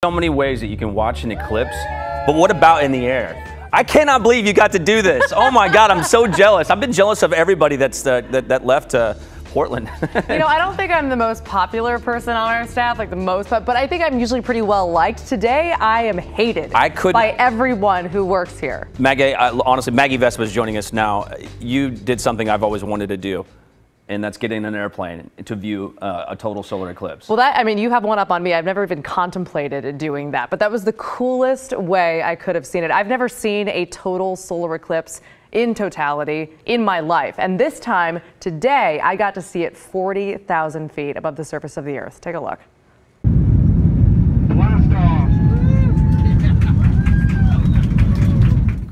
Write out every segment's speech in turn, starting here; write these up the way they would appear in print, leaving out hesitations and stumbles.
So many ways that you can watch an eclipse, but what about in the air? I cannot believe you got to do this. Oh my God, I'm so jealous. I've been jealous of everybody that left Portland. You know, I don't think I'm the most popular person on our staff, like the most, but I think I'm usually pretty well liked. Today, I am hated by everyone who works here. Maggie, honestly, Maggie Vespa is joining us now. You did something I've always wanted to do, and that's getting in an airplane to view a total solar eclipse. Well, I mean, you have one up on me. I've never even contemplated doing that, but that was the coolest way I could have seen it. I've never seen a total solar eclipse in totality in my life. And this time, today, I got to see it 40,000 feet above the surface of the Earth. Take a look.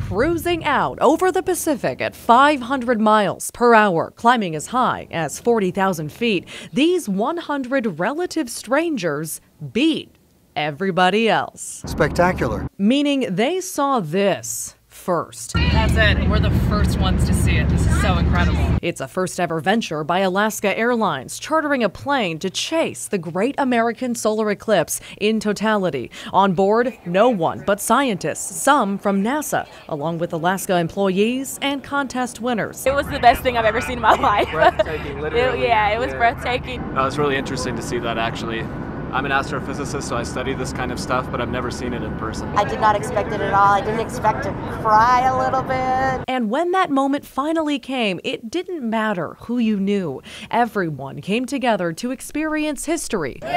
Cruising out over the Pacific at 500 miles per hour, climbing as high as 40,000 feet, these 100 relative strangers beat everybody else. Spectacular. Meaning they saw this first. That's it. We're the first ones to see it. This is so incredible. It's a first ever venture by Alaska Airlines, chartering a plane to chase the great American solar eclipse in totality. On board, no one but scientists, some from NASA, along with Alaska employees and contest winners. It was the best thing I've ever seen in my life. Breathtaking, literally. It was breathtaking. No, it's really interesting to see that actually. I'm an astrophysicist, so I study this kind of stuff, but I've never seen it in person. I did not expect it at all. I didn't expect to cry a little bit. And when that moment finally came, it didn't matter who you knew. Everyone came together to experience history before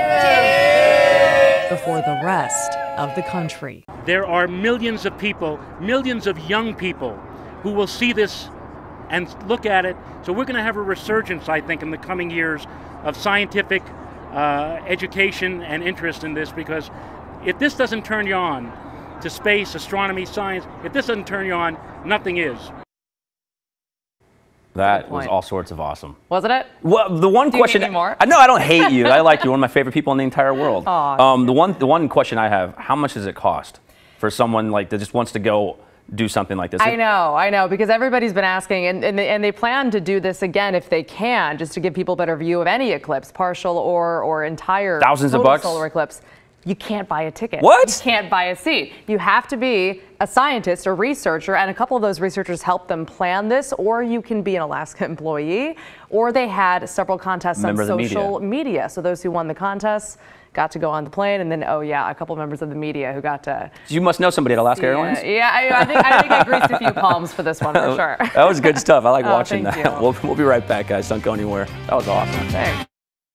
the rest of the country. There are millions of people, millions of young people who will see this and look at it. So we're going to have a resurgence, I think, in the coming years of scientific education and interest in this, because if this doesn't turn you on to space, astronomy, science, if this doesn't turn you on, nothing is. That was all sorts of awesome. Wasn't it? Well, the one question. Do you need me more? No, I don't hate you. I like you. One of my favorite people in the entire world. Aw, the one question I have: how much does it cost for someone like that just wants to go do something like this? I know, because everybody's been asking, and they plan to do this again if they can, just to give people a better view of any eclipse, partial or entire. Thousands of bucks? Solar eclipse. You can't buy a ticket. What? You can't buy a seat. You have to be a scientist, a researcher, and a couple of those researchers helped them plan this, or you can be an Alaska employee, or they had several contests on social media. So those who won the contests got to go on the plane, and then, oh yeah, a couple members of the media who got to. You must know somebody at Alaska Airlines? Yeah, I think I greased a few palms for this one, for sure. That was good stuff. I like watching that. Thank you. We'll be right back, guys. Don't go anywhere. That was awesome. Thanks.